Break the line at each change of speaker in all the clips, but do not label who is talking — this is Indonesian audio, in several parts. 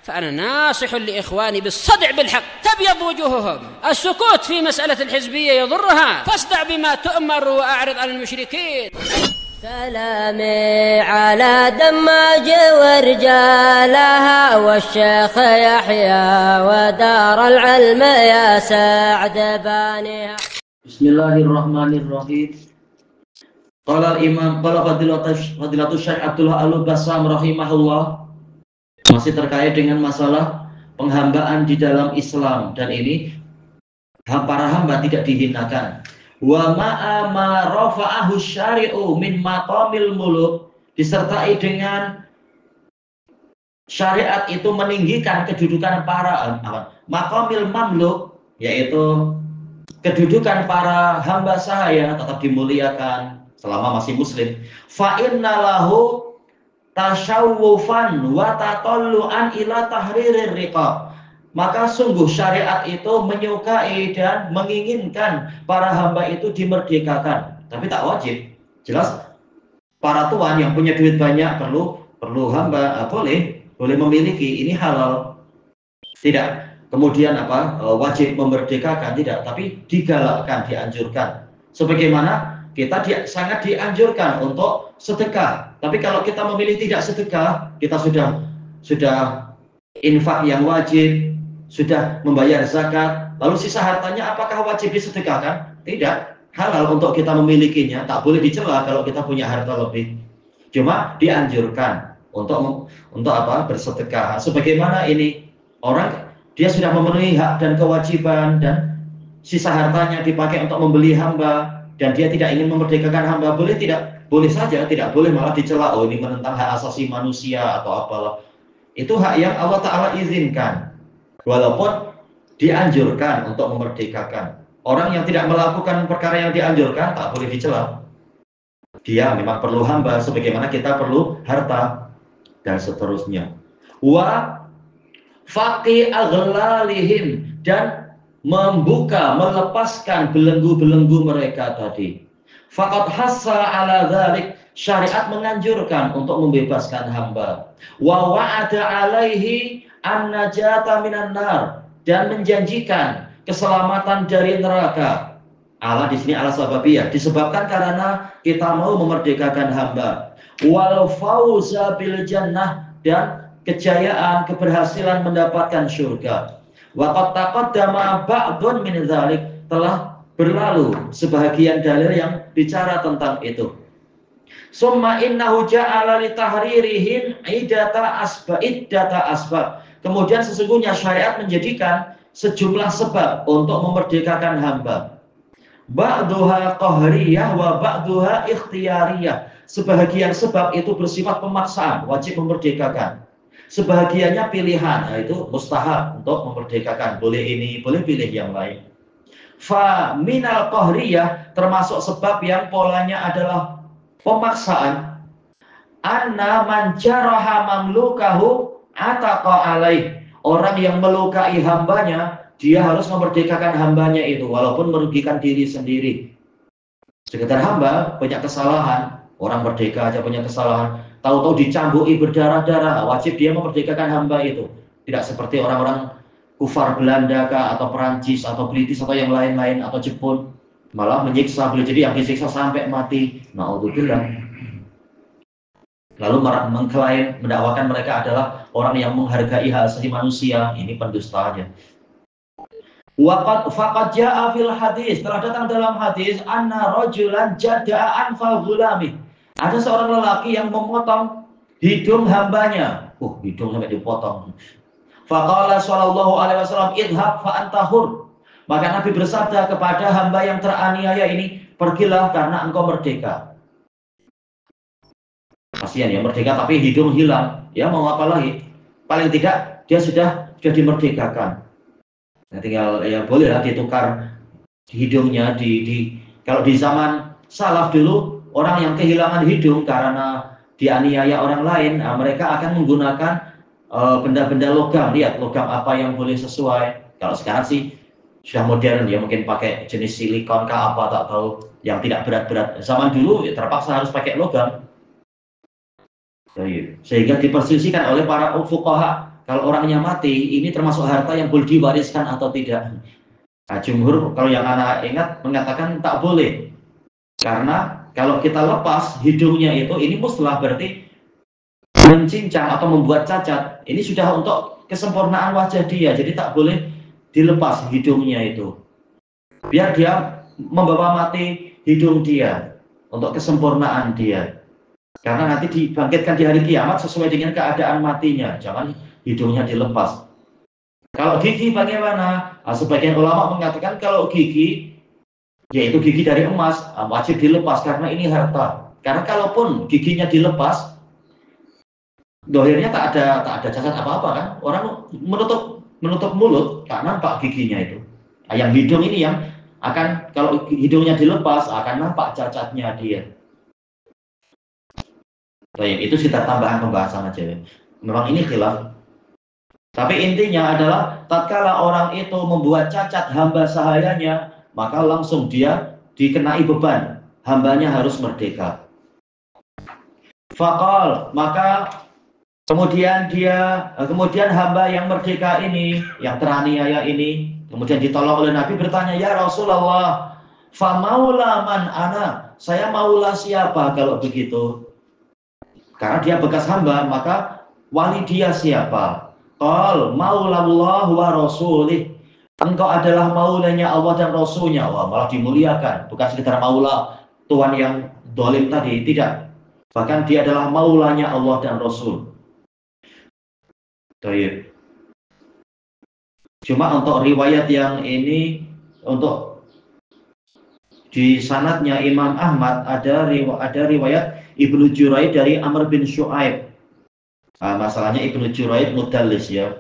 فأنا ناصح لإخواني بالصدع بالحق تبيض وجوههم. السكوت في مسألة الحزبية يضرها، فاصدع بما تؤمر وأعرض عن المشركين.
سلامي على دماج ورجالها والشيخ يحيى ودار العلم يا سعد بانيها.
Bismillahirrahmanirrahim. Qala al-imam qala fadilatul Syekh Abdullah Al-Bassam rahimahullah. Masih terkait dengan masalah penghambaan di dalam Islam, dan ini para hamba tidak dihinakan. Wa ma'a ma rafa'ahu syari'u min maqamil muluk, disertai dengan syariat itu meninggikan kedudukan para maqamil mamluk, yaitu kedudukan para hamba sahaya tetap dimuliakan selama masih muslim. Fa inna lahu tasyawufan wa tatallu'an ila tahririr riqab, maka sungguh syariat itu menyukai dan menginginkan para hamba itu dimerdekakan, tapi tak wajib. Jelas para tuan yang punya duit banyak perlu hamba, boleh memiliki, ini halal, tidak kemudian wajib memerdekakan, tidak, tapi digalakkan, dianjurkan. Sebagaimana kita sangat dianjurkan untuk sedekah, tapi kalau kita memilih tidak sedekah, kita sudah infak yang wajib, sudah membayar zakat, lalu sisa hartanya apakah wajib disedekahkan? Tidak, halal untuk kita memilikinya, tak boleh dicela kalau kita punya harta lebih. Cuma dianjurkan untuk bersedekah. Sebagaimana ini orang dia sudah memenuhi hak dan kewajiban dan sisa hartanya dipakai untuk membeli hamba, dan dia tidak ingin memerdekakan hamba, boleh tidak? Boleh saja, tidak boleh malah dicela, oh ini menentang hak asasi manusia atau apalah. Itu hak yang Allah Ta'ala izinkan, walaupun dianjurkan untuk memerdekakan. Orang yang tidak melakukan perkara yang dianjurkan tak boleh dicela. Dia memang perlu hamba sebagaimana kita perlu harta, dan seterusnya. Wa faqi aghlalihim, dan melepaskan belenggu-belenggu mereka tadi. Faqad hassa ala dzalik, syariat menganjurkan untuk membebaskan hamba. Wa wa'ada alaihi an-najata minan nar, dan menjanjikan keselamatan dari neraka. Allah di sini ala sababiyah, disebabkan karena kita mau memerdekakan hamba. Wal fauza bil jannah, dan kejayaan, keberhasilan mendapatkan surga. Wa qad taqaddama ba'dun min dzalik, telah berlalu sebahagian dalil yang bicara tentang itu. Summa innahu ja'ala li tahririhin iddata asbab. Kemudian sesungguhnya syariat menjadikan sejumlah sebab untuk memerdekakan hamba. Ba'duha qahriyah wa ba'duha ikhtiyariyah. Sebahagian sebab itu bersifat pemaksaan, wajib memerdekakan. Sebahagiannya pilihan, itu mustahab untuk memerdekakan, boleh ini, boleh pilih yang lain. Fa minal qahriyah, termasuk sebab yang polanya adalah pemaksaan. Anna man jaraha mamlukahu ataqa alaih, orang yang melukai hambanya, dia harus memerdekakan hambanya itu, walaupun merugikan diri sendiri. Sekedar hamba banyak kesalahan, orang merdeka aja punya kesalahan, tahu-tahu dicambuki berdarah-darah, wajib dia memerdekakan hamba itu. Tidak seperti orang-orang kufar Belanda kah, atau Perancis atau British atau yang lain-lain, atau Jepun, malah menyiksa, boleh jadi yang disiksa sampai mati. Na'udzubillah. Lalu mengklaim, mendakwakan mereka adalah orang yang menghargai hak asasi manusia. Ini pendustaannya. Faqad ja'a fil hadis, telah datang dalam hadis, anna rajulan jada'a anfa ghulami, ada seorang lelaki yang memotong hidung hambanya. Hidung sampai dipotong. Faqala sallallahu alaihi wasallam, idhab fa anta hur. Maka Nabi bersabda kepada hamba yang teraniaya ini, pergilah karena engkau merdeka. Kasihan ya, merdeka tapi hidung hilang. Ya mau apa lagi? Paling tidak dia sudah dimerdekakan. Nah, tinggal ya bolehlah ditukar hidungnya kalau di zaman salaf dulu, orang yang kehilangan hidung karena dianiaya orang lain, mereka akan menggunakan benda-benda logam. Lihat logam apa yang boleh sesuai. Kalau sekarang sih sudah modern ya, mungkin pakai jenis silikon kah apa tak tahu, yang tidak berat-berat. Zaman dulu ya, terpaksa harus pakai logam. Sehingga diperselisihkan oleh para fuqaha kalau orangnya mati, ini termasuk harta yang boleh diwariskan atau tidak? Nah, jumhur kalau yang anak ingat mengatakan tak boleh. Karena kalau kita lepas hidungnya itu, ini muslah, berarti mencincang atau membuat cacat. Ini sudah untuk kesempurnaan wajah dia, jadi tak boleh dilepas hidungnya itu. Biar dia membawa mati hidung dia untuk kesempurnaan dia. Karena nanti dibangkitkan di hari kiamat sesuai dengan keadaan matinya. Jangan hidungnya dilepas. Kalau gigi bagaimana? Nah, sebagian ulama mengatakan kalau gigi, yaitu gigi dari emas, wajib dilepas karena ini harta. Karena kalaupun giginya dilepas, dohirnya tak ada cacat apa-apa kan? Orang menutup mulut tak nampak giginya itu. Nah, yang hidung ini yang akan, kalau hidungnya dilepas akan nampak cacatnya dia. Baik, itu sekitar tambahan pembahasan aja ya. Memang ini khilaf. Tapi intinya adalah tatkala orang itu membuat cacat hamba sahayanya, maka langsung dia dikenai beban. Hambanya harus merdeka. Faqal, maka kemudian hamba yang merdeka ini, yang teraniaya ini, kemudian ditolong oleh Nabi, bertanya, ya Rasulullah, fa maula man ana? Saya maula siapa kalau begitu? Karena dia bekas hamba, maka wali dia siapa? Qal maulallah wa rasulih. Engkau adalah maulanya Allah dan Rasulnya. Wah, malah dimuliakan. Bukan sekedar maula Tuhan yang dolim tadi, tidak. Bahkan dia adalah maulanya Allah dan Rasul. Baik. Cuma untuk riwayat yang ini, untuk di sanadnya Imam Ahmad ada riwayat Ibnu Juraid dari Amr bin Syu'aib. Masalahnya Ibnu Juraid mudallis ya,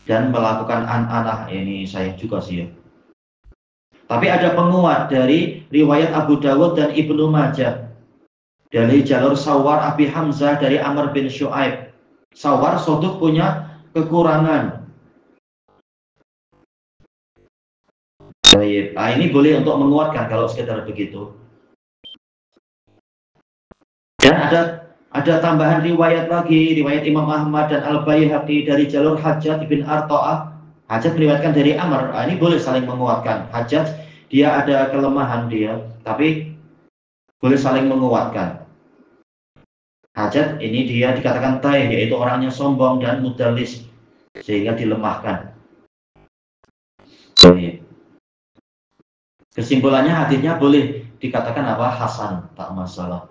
dan melakukan an-anah, ini saya juga sih ya. Tapi ada penguat dari riwayat Abu Dawud dan Ibnu Majah dari jalur Sawar Abi Hamzah dari Amr bin Syu'aib. Sawar Soduk punya kekurangan. Baik, ini boleh untuk menguatkan kalau sekedar begitu. Dan ada tambahan riwayat lagi, riwayat Imam Ahmad dan Al-Baihaqi dari jalur Hajjaj bin Arta'ah. Hajjaj meriwayatkan dari Amr. Ini boleh saling menguatkan. Hajjaj dia ada kelemahan dia, tapi boleh saling menguatkan. Hajjaj ini dia dikatakan taih, yaitu orangnya sombong dan mudallis, sehingga dilemahkan. Kesimpulannya hadisnya boleh dikatakan apa? Hasan, tak masalah.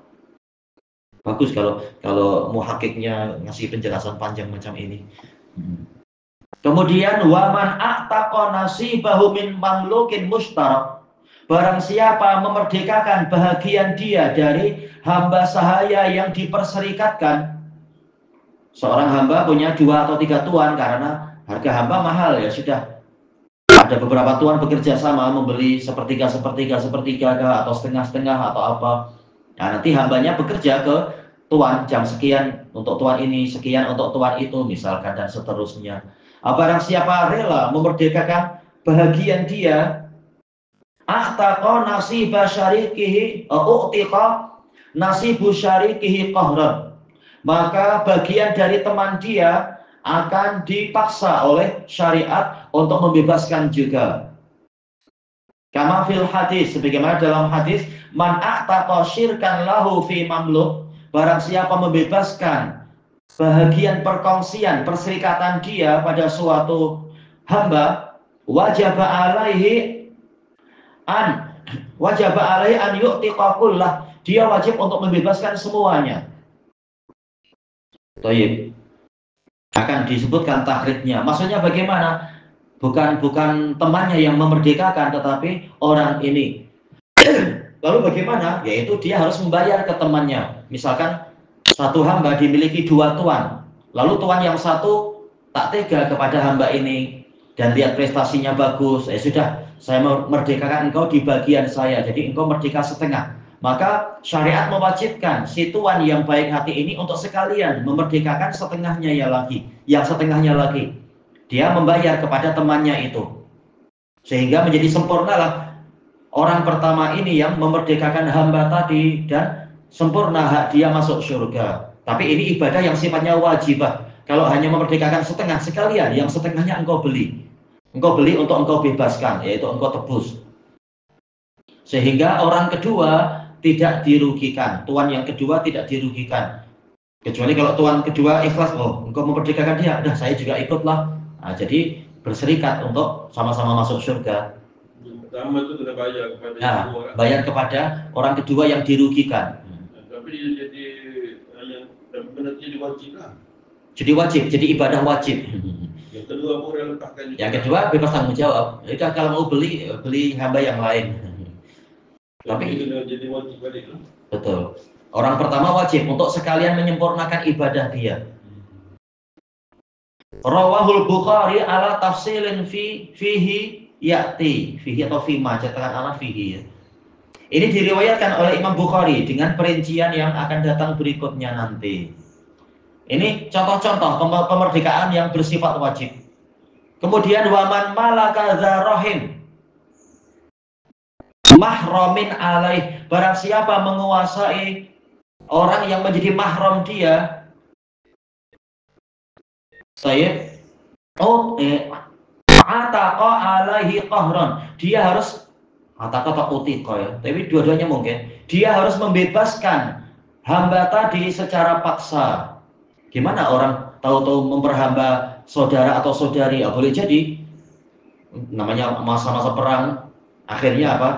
Bagus kalau muhakiknya ngasih penjelasan panjang macam ini. Kemudian waman a'taqa nasibahu min mamlukin mushtarak. Barang siapa memerdekakan bahagian dia dari hamba sahaya yang diperserikatkan. Seorang hamba punya 2 atau 3 tuan karena harga hamba mahal ya, sudah ada beberapa tuan bekerja sama membeli sepertiga atau setengah atau apa. Nah, nanti hambanya bekerja ke tuan, jam sekian untuk tuan ini, sekian untuk tuan itu, misalkan, dan seterusnya. Barang siapa rela memerdekakan bahagian dia, a'taqa nasiba syarikihi, u'tiqa nasibu syarikihi qahran, maka bagian dari teman dia akan dipaksa oleh syariat untuk membebaskan juga. Kama fil hadis, sebagaimana dalam hadis, man a'taqa syirkan lahu fi mamluk, barang siapa membebaskan bahagian perkongsian, perserikatan dia pada suatu hamba, wajib alaihi an yu'tiqa kullah, dia wajib untuk membebaskan semuanya. Baik. Akan disebutkan tahridnya. Maksudnya bagaimana? Bukan temannya yang memerdekakan, tetapi orang ini. Lalu bagaimana? Yaitu dia harus membayar ke temannya. Misalkan satu hamba dimiliki 2 tuan. Lalu tuan yang satu tak tega kepada hamba ini dan lihat prestasinya bagus. Sudah, saya memerdekakan engkau di bagian saya. Jadi engkau merdeka setengah. Maka syariat mewajibkan si tuan yang baik hati ini untuk sekalian memerdekakan setengahnya yang setengahnya lagi. Dia membayar kepada temannya itu. Sehingga menjadi sempurnalah orang pertama ini yang memerdekakan hamba tadi, dan sempurna hak dia masuk surga. Tapi ini ibadah yang sifatnya wajibah. Kalau hanya memerdekakan setengah, sekalian yang setengahnya engkau beli. Engkau beli untuk engkau bebaskan, yaitu engkau tebus. Sehingga orang kedua tidak dirugikan. Tuan yang kedua tidak dirugikan. Kecuali kalau tuan kedua ikhlas, oh engkau memerdekakan dia, udah saya juga ikutlah. Nah, jadi berserikat untuk sama-sama masuk surga.
Pertama itu sudah bayar kepada
bayar kepada orang kedua yang dirugikan.
Tapi jadi yang benar jadi wajib lah. Jadi
wajib, jadi ibadah wajib.
Yang kedua boleh letakkan juga.
Yang kedua bebas tanggung jawab. Jadi kalau mau beli hamba yang lain. Tapi
jadi wajib balik.
Betul. Orang pertama wajib untuk sekalian menyempurnakan ibadah dia. Rawahul Bukhari ala tafsilin fihi ya'ti, fihi atau fima, cetakan anak fihi. Ini diriwayatkan oleh Imam Bukhari dengan perincian yang akan datang berikutnya nanti. Ini contoh-contoh pemerdekaan yang bersifat wajib. Kemudian waman malaka dzarahim mahramin alaih, barang siapa menguasai orang yang menjadi mahram dia, ataqa alaihi qahran, dia harus ataqa atau utiqa ya, tapi dua-duanya mungkin, dia harus membebaskan hamba tadi secara paksa. Gimana orang tahu-tahu memperhamba saudara atau saudari? Boleh jadi namanya masa-masa perang, akhirnya apa?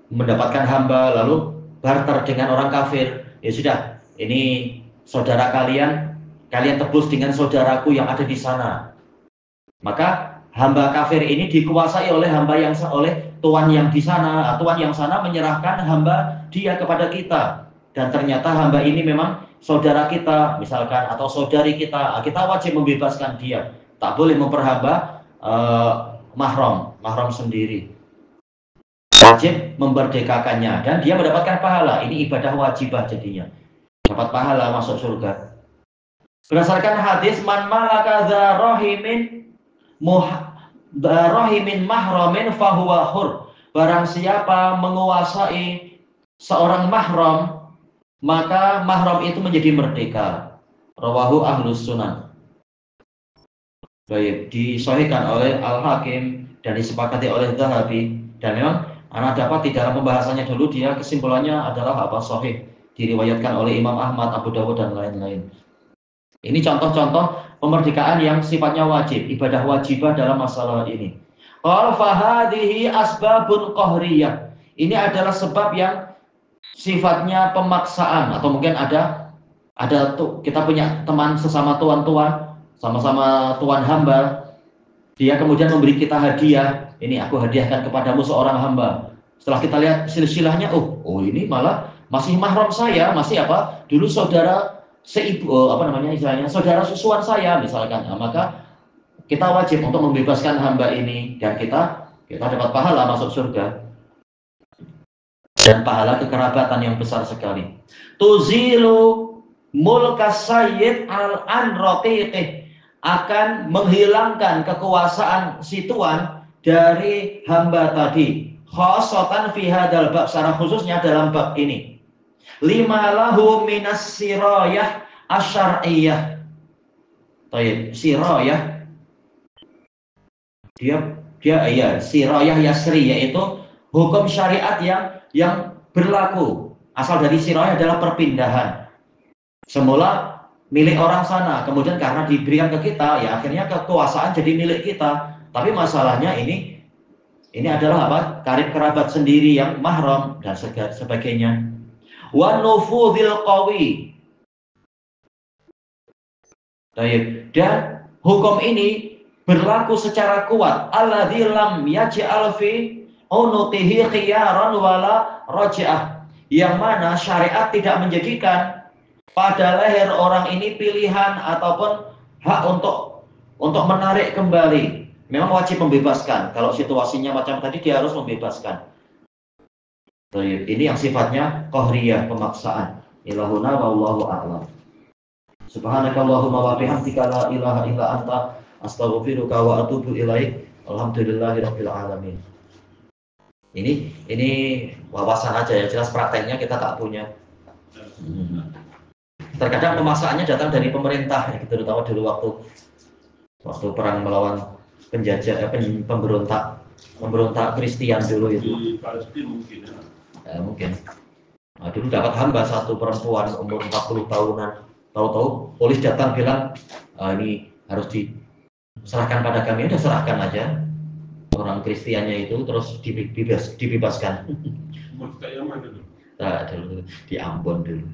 Mendapatkan hamba lalu barter dengan orang kafir. Ya sudah, ini saudara kalian tebus dengan saudaraku yang ada di sana. Maka hamba kafir ini dikuasai oleh oleh tuan yang di sana. Tuan yang sana menyerahkan hamba dia kepada kita. Dan ternyata hamba ini memang saudara kita, misalkan, atau saudari kita. Kita wajib membebaskan dia. Tak boleh memperhamba mahram sendiri. Wajib memerdekakannya dan dia mendapatkan pahala. Ini ibadah wajibah jadinya. Dapat pahala masuk surga. Berdasarkan hadis man malaka dzarahimin mahramin fahuwa hur. Barang siapa menguasai seorang mahram, maka mahram itu menjadi merdeka. Rawahu ahlus sunan. Baik, disahihkan oleh Al-Hakim dan disepakati oleh Dzahabi. Dan memang anak dapat di dalam pembahasannya dulu dia kesimpulannya adalah apa? Sahih. Diriwayatkan oleh Imam Ahmad, Abu Dawud dan lain-lain. Ini contoh-contoh pemerdekaan yang sifatnya wajib, ibadah wajibah dalam masalah ini. Qala fahadhihi asbabun qahriyah. Ini adalah sebab yang sifatnya pemaksaan, atau mungkin ada tuh kita punya teman sesama tuan-tuan, sama-sama tuan hamba. Dia kemudian memberi kita hadiah. Ini aku hadiahkan kepadamu seorang hamba. Setelah kita lihat silsilahnya, oh ini malah masih mahram saya, masih apa? Dulu saudara saudara susuan saya misalkan. Nah, maka kita wajib untuk membebaskan hamba ini dan kita dapat pahala masuk surga. Dan pahala kekerabatan yang besar sekali. Tuzilu mulkas sayyid al-an raqiqih, akan menghilangkan kekuasaan si tuan dari hamba tadi. Khosatan fi hadzal bab, secara khususnya dalam bab ini. Lima lahu minas sirayah asyariyah. Baik, sirayah dia sirayah yasri, yaitu hukum syariat yang berlaku. Asal dari sirayah adalah perpindahan. Semula milik orang sana, kemudian karena diberikan ke kita, ya akhirnya kekuasaan jadi milik kita. Tapi masalahnya ini adalah apa? Karib kerabat sendiri yang mahram dan sebagainya. Wa nufudhil qawi. Dan hukum ini berlaku secara kuat. Alladzi lam yaj'al fi unuqihi khiyaran wala raj'ah. Yang mana syariat tidak menjadikan pada leher orang ini pilihan ataupun hak untuk menarik kembali. Memang wajib membebaskan. Kalau situasinya macam tadi dia harus membebaskan. Ini yang sifatnya qahriyah, pemaksaan. Ilahuna wallahu a'lam. Subhanakallahumma wa bihamdika la ilaha illa anta astaghfiruka wa atubu ilaik. Alhamdulillahirabbil alamin. Ini wawasan aja ya, jelas prakteknya kita tak punya. Terkadang pemaksanya datang dari pemerintah, ya, gitu, terutama dulu waktu perang melawan penjajah, pemberontak Kristen dulu itu.
Di Palestina mungkin ya.
Mungkin. Nah, dulu dapat hamba satu perempuan umur 40 tahunan. Tahu-tahu polis datang bilang, ini harus diserahkan pada kami. Udah serahkan aja orang Kristiannya itu, terus dibebaskan.
Kayak mana dulu?
Nah, dulu di Ambon dulu.